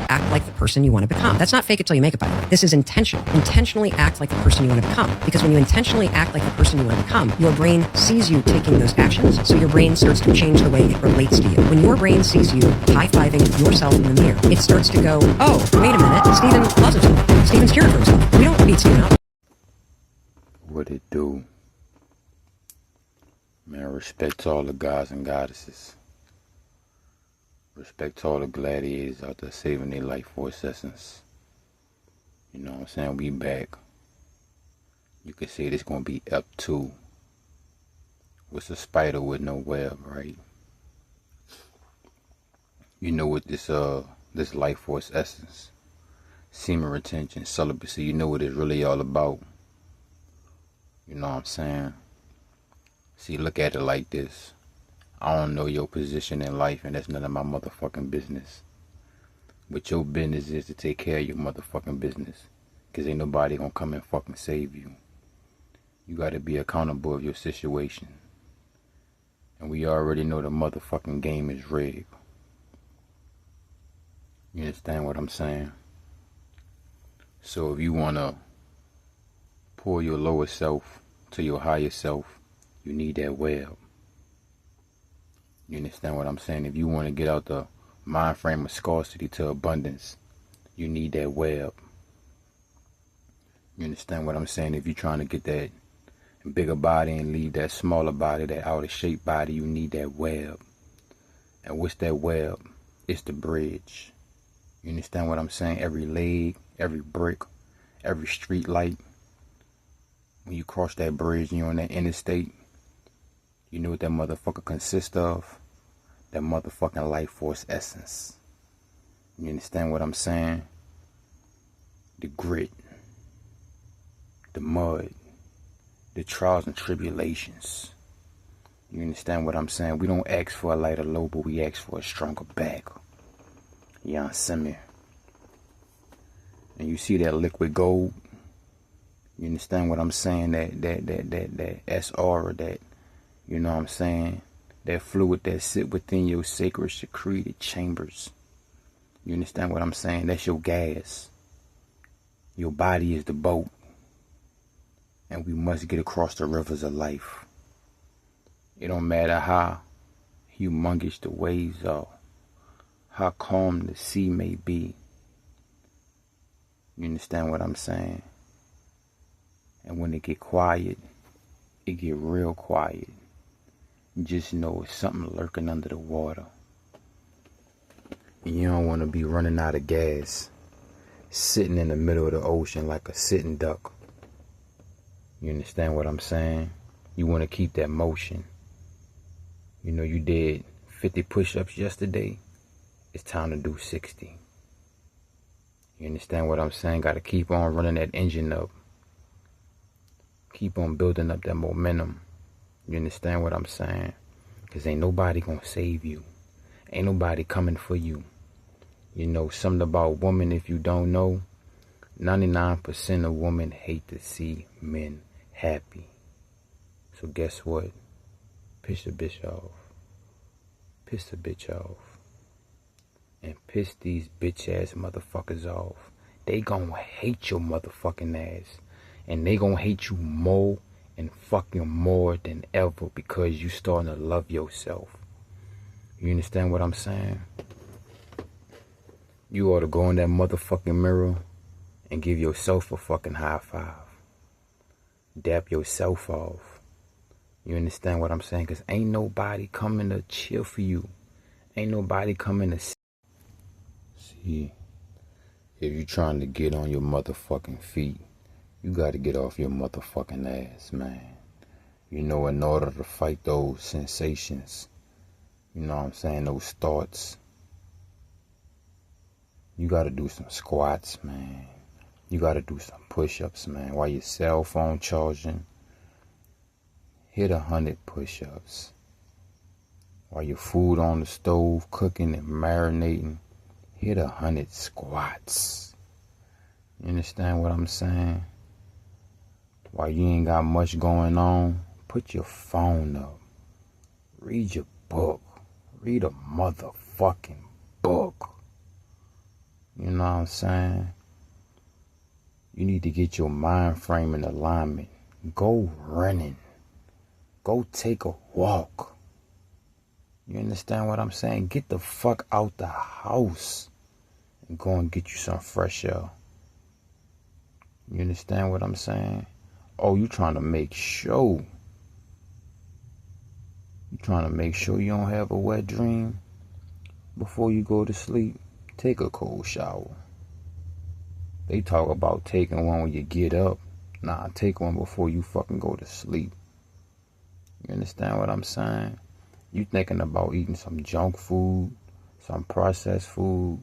Act like the person you want to become. That's not fake it till you make it, by the way. This is intentional. Intentionally act like the person you want to become. Because when you intentionally act like the person you want to become, your brain sees you taking those actions, so your brain starts to change the way it relates to you. When your brain sees you high-fiving yourself in the mirror, it starts to go, oh, wait a minute, Steven loves himself. Steven's caring for himself. We don't beat Steven up. What it do? Man, respect to all the gods and goddesses. Respect to all the gladiators out there saving their life for its essence. You know what I'm saying? We back. You could say this gonna be up to. What's a spider with no web, right? You know what this life force essence, semen retention, celibacy, you know what it's really all about. You know what I'm saying? See, look at it like this. I don't know your position in life, and that's none of my motherfucking business. What your business is to take care of your motherfucking business. Because ain't nobody gonna come and fucking save you. You gotta be accountable of your situation. And we already know the motherfucking game is rigged. You understand what I'm saying? So if you wanna pull your lower self to your higher self, you need that web. You understand what I'm saying? If you want to get out the mind frame of scarcity to abundance, you need that web. You understand what I'm saying? If you're trying to get that bigger body and leave that smaller body, that outer shape body, you need that web. And what's that web? It's the bridge. You understand what I'm saying? Every leg, every brick, every street light. When you cross that bridge and you're on that interstate, you know what that motherfucker consists of? That motherfucking life force essence. You understand what I'm saying? The grit, the mud, the trials and tribulations. You understand what I'm saying? We don't ask for a lighter load, but we ask for a stronger back. You understand me? And you see that liquid gold? You understand what I'm saying? That S-aura, that, you know what I'm saying? That fluid that sit within your sacred secreted chambers. You understand what I'm saying? That's your gas. Your body is the boat. And we must get across the rivers of life. It don't matter how humongous the waves are, how calm the sea may be. You understand what I'm saying? And when it get quiet, it get real quiet. You just know it's something lurking under the water. And you don't want to be running out of gas, sitting in the middle of the ocean like a sitting duck. You understand what I'm saying? You want to keep that motion. You know, you did 50 push-ups yesterday. It's time to do 60. You understand what I'm saying? Got to keep on running that engine up. Keep on building up that momentum. You understand what I'm saying? Because ain't nobody going to save you. Ain't nobody coming for you. You know, something about women, if you don't know, 99% of women hate to see men happy. So guess what? Piss the bitch off. Piss the bitch off. And piss these bitch ass motherfuckers off. They gonna hate your motherfucking ass. And they gonna hate you more and fucking more than ever because you starting to love yourself. You understand what I'm saying? You ought to go in that motherfucking mirror and give yourself a fucking high five. Dap yourself off. You understand what I'm saying? Because ain't nobody coming to chill for you. Ain't nobody coming to see. If you trying to get on your motherfucking feet, you got to get off your motherfucking ass, man. You know, in order to fight those sensations, you know what I'm saying, those thoughts, you got to do some squats, man. You got to do some push-ups, man. While your cell phone charging, hit 100 push-ups. While your food on the stove cooking and marinating, hit 100 squats. You understand what I'm saying? While you ain't got much going on, put your phone up. Read your book. Read a motherfucker. fucking book. You know what I'm saying? You need to get your mind frame in alignment. Go running. Go take a walk. You understand what I'm saying? Get the fuck out the house and go and get you some fresh air. You understand what I'm saying? Oh, you trying to make sure. You trying to make sure you don't have a wet dream before you go to sleep? Take a cold shower. They talk about taking one when you get up. Nah, take one before you fucking go to sleep. You understand what I'm saying? You thinking about eating some junk food, some processed food,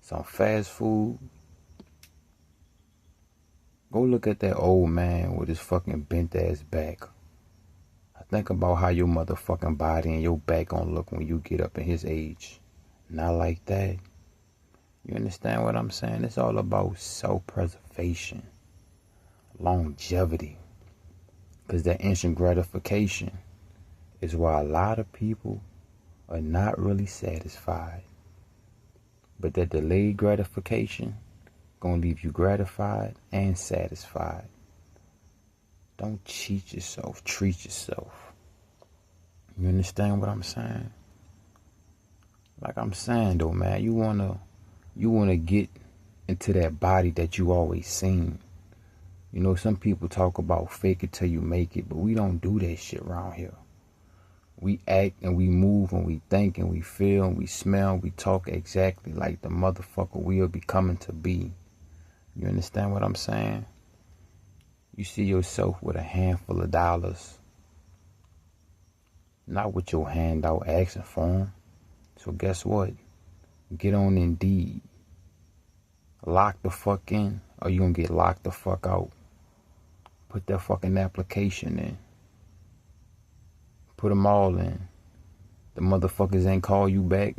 some fast food. Go look at that old man with his fucking bent ass back. Think about how your motherfucking body and your back gonna look when you get up in his age. Not like that. You understand what I'm saying? It's all about self-preservation, longevity. Because that instant gratification is why a lot of people are not really satisfied. But that delayed gratification gonna leave you gratified and satisfied. Don't cheat yourself, treat yourself. You understand what I'm saying? Like I'm saying though, man, you wanna get into that body that you always seen. You know, some people talk about fake it till you make it, but we don't do that shit around here. We act and we move and we think and we feel and we smell and we talk exactly like the motherfucker we'll be coming to be. You understand what I'm saying? You see yourself with a handful of dollars, not with your hand out asking for them. So guess what? Get on Indeed. Lock the fuck in, or you gonna get locked the fuck out. Put that fucking application in. Put them all in. The motherfuckers ain't call you back.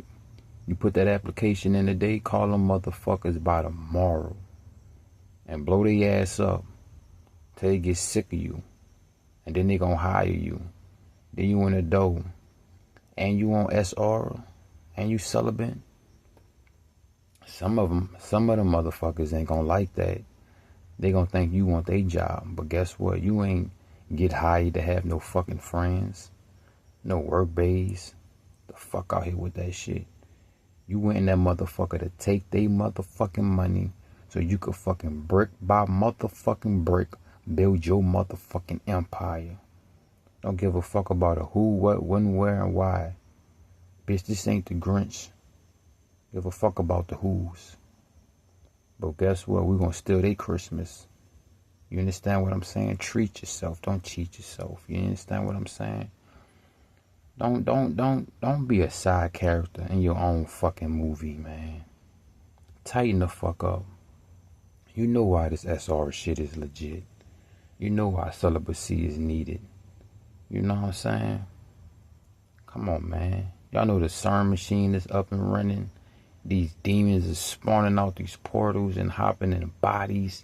You put that application in today, call them motherfuckers by tomorrow. And blow their ass up till they get sick of you. And then they gonna hire you. Then you in the door. And you on SR. And you celibate. Some of them motherfuckers ain't gonna like that. They gonna think you want their job. But guess what? You ain't get hired to have no fucking friends. No work bays. The fuck out here with that shit. You went in that motherfucker to take their motherfucking money so you could fucking brick by motherfucking brick build your motherfucking empire. Don't give a fuck about a who, what, when, where, and why. Bitch, this ain't the Grinch. Give a fuck about the who's. But guess what? We're gonna steal their Christmas. You understand what I'm saying? Treat yourself. Don't cheat yourself. You understand what I'm saying? Don't be a side character in your own fucking movie, man. Tighten the fuck up. You know why this SR shit is legit. You know why celibacy is needed. You know what I'm saying? Come on, man. Y'all know the CERN machine is up and running. These demons are spawning out these portals and hopping in bodies.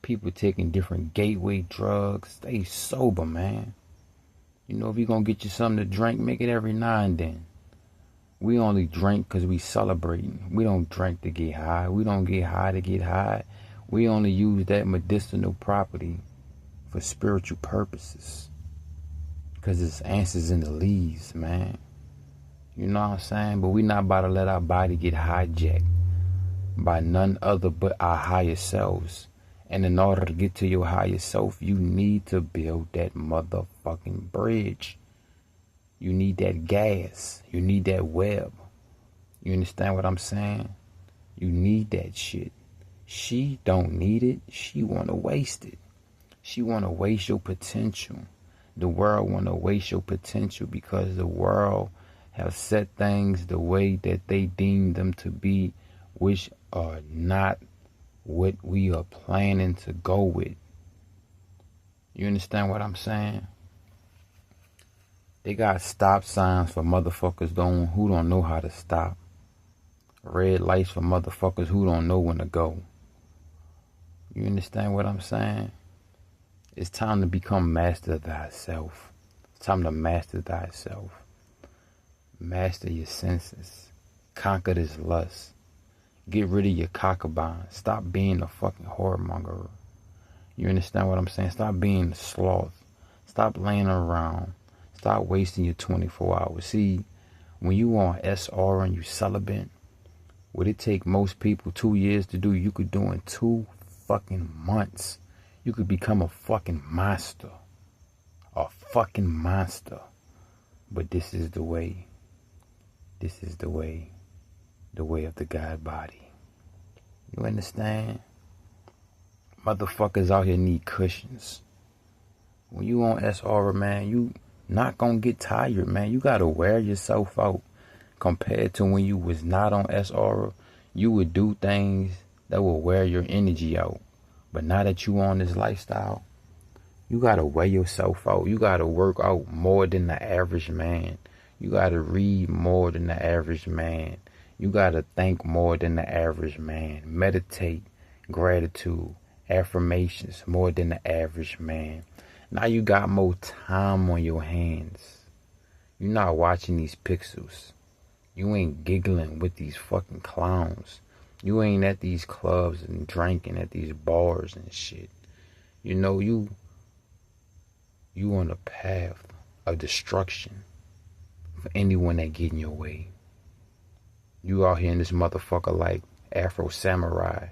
People taking different gateway drugs. Stay sober, man. You know, if you're going to get you something to drink, make it every now and then. We only drink because we celebrating. We don't drink to get high. We don't get high to get high. We only use that medicinal property for spiritual purposes. Because it's answers in the leaves, man. You know what I'm saying? But we not about to let our body get hijacked by none other but our higher selves. And in order to get to your higher self, you need to build that motherfucking bridge. You need that gas. You need that web. You understand what I'm saying? You need that shit. She don't need it. She want to waste it. She want to waste your potential. The world want to waste your potential because the world have set things the way that they deem them to be, which are not what we are planning to go with. You understand what I'm saying? They got stop signs for motherfuckers who don't know how to stop. Red lights for motherfuckers who don't know when to go. You understand what I'm saying? It's time to become master of thyself. It's time to master thyself. Master your senses. Conquer this lust. Get rid of your cockabine. Stop being a fucking whoremonger. You understand what I'm saying? Stop being a sloth. Stop laying around. Stop wasting your 24 hours. See, when you on SR and you celibate, what it take most people 2 years to do, you could do in 2 fucking months. You could become a fucking monster. A fucking monster. But this is the way. This is the way. The way of the God body. You understand? Motherfuckers out here need cushions. When you on SR, man, you not gonna get tired, man. You gotta wear yourself out. Compared to when you was not on SR, you would do things that will wear your energy out. But now that you on this lifestyle, you gotta wear yourself out. You gotta work out more than the average man. You gotta read more than the average man. You gotta think more than the average man. Meditate, gratitude, affirmations more than the average man. Now you got more time on your hands. You're not watching these pixels. You ain't giggling with these fucking clowns. You ain't at these clubs and drinking at these bars and shit. You know, you on a path of destruction for anyone that get in your way. You out here in this motherfucker like Afro Samurai.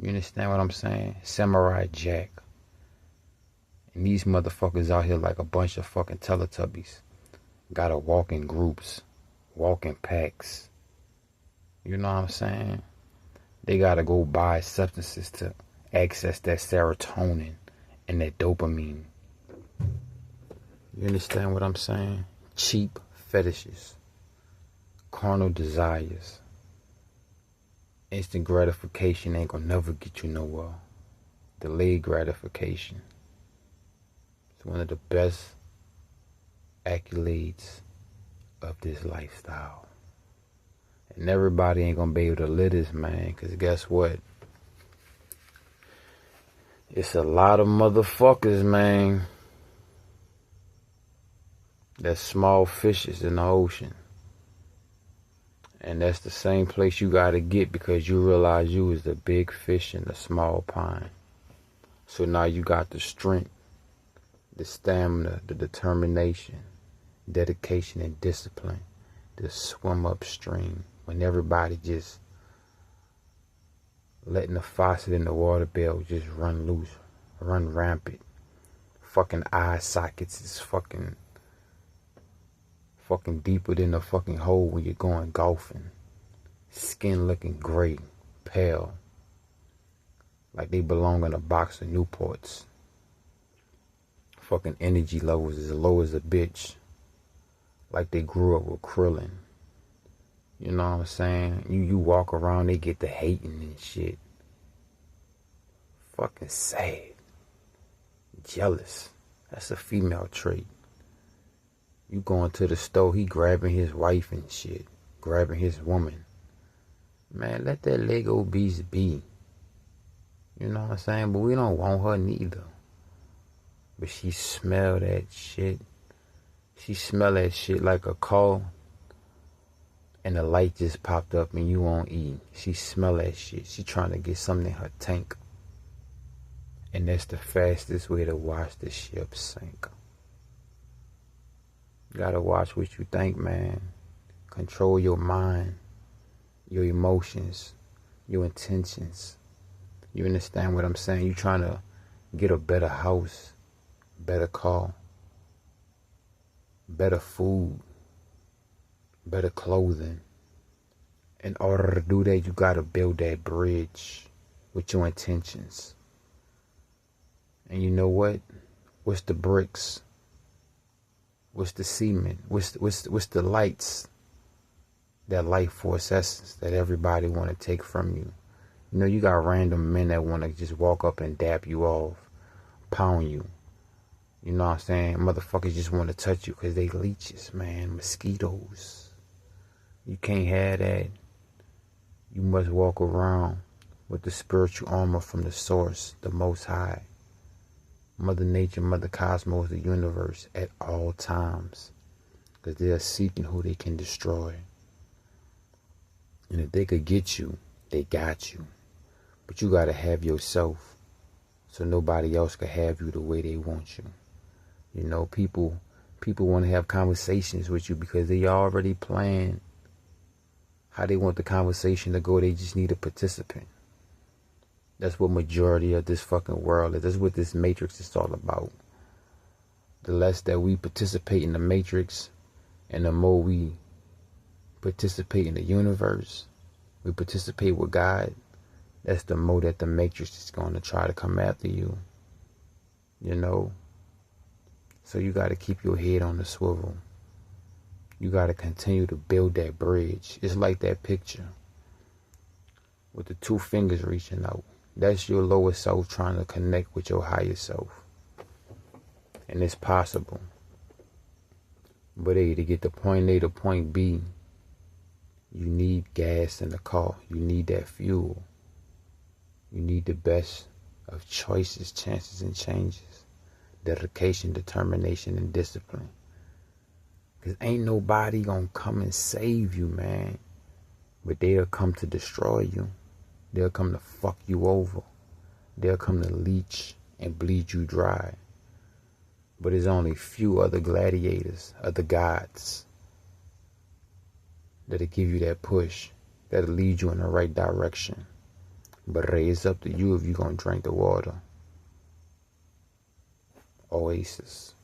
You understand what I'm saying? Samurai Jack. And these motherfuckers out here like a bunch of fucking Teletubbies. Gotta walk in groups. Walk in packs. You know what I'm saying? They gotta go buy substances to access that serotonin and that dopamine. You understand what I'm saying? Cheap fetishes. Carnal desires. Instant gratification ain't gonna never get you nowhere. Delayed gratification. It's one of the best accolades of this lifestyle. And everybody ain't gonna be able to live this, man, because guess what? It's a lot of motherfuckers, man. That's small fishes in the ocean. And that's the same place you gotta get because you realize you is the big fish in the small pond. So now you got the strength, the stamina, the determination, dedication, and discipline to swim upstream when everybody just letting the faucet in the water bill just run loose, run rampant. Fucking eye sockets is fucking deeper than the fucking hole when you're going golfing. Skin looking gray, pale, like they belong in a box of Newports. Fucking energy levels as low as a bitch, like they grew up with Krillin. You know what I'm saying? You walk around, they get to hating and shit. Fucking sad. Jealous. That's a female trait. You going to the store, he grabbing his wife and shit. Grabbing his woman. Man, let that Lego beast be. You know what I'm saying? But we don't want her neither. But she smell that shit. She smell that shit like a call. And the light just popped up and you won't eat. She smell that shit. She trying to get something in her tank. And that's the fastest way to watch the ship sink. You gotta watch what you think, man. Control your mind, your emotions, your intentions. You understand what I'm saying? You trying to get a better house, better car, better food, better clothing. In order to do that, you gotta build that bridge with your intentions. And you know what? What's the bricks? What's the cement? What's the lights? That life force essence that everybody want to take from you. You know, you got random men that want to just walk up and dap you off, pound you. You know what I'm saying? Motherfuckers just want to touch you because they leeches, man. Mosquitoes. You can't have that. You must walk around with the spiritual armor from the source, the Most High. Mother Nature, Mother Cosmos, the universe at all times. Because they are seeking who they can destroy. And if they could get you, they got you. But you gotta have yourself so nobody else could have you the way they want you. You know, people want to have conversations with you because they already plan how they want the conversation to go. They just need a participant. That's what majority of this fucking world is. That's what this matrix is all about. The less that we participate in the matrix and the more we participate in the universe, we participate with God, that's the more that the matrix is going to try to come after you. You know? So you got to keep your head on the swivel. You got to continue to build that bridge. It's like that picture with the two fingers reaching out. That's your lower self trying to connect with your higher self. And it's possible. But hey, to get to point A to point B, you need gas in the car. You need that fuel. You need the best of choices, chances, and changes. Dedication, determination, and discipline. Because ain't nobody gonna come and save you, man. But they'll come to destroy you. They'll come to fuck you over. They'll come to leech and bleed you dry. But there's only few other gladiators, other gods, that'll give you that push, that'll lead you in the right direction. But it's up to you if you're gonna drink the water. Oasis.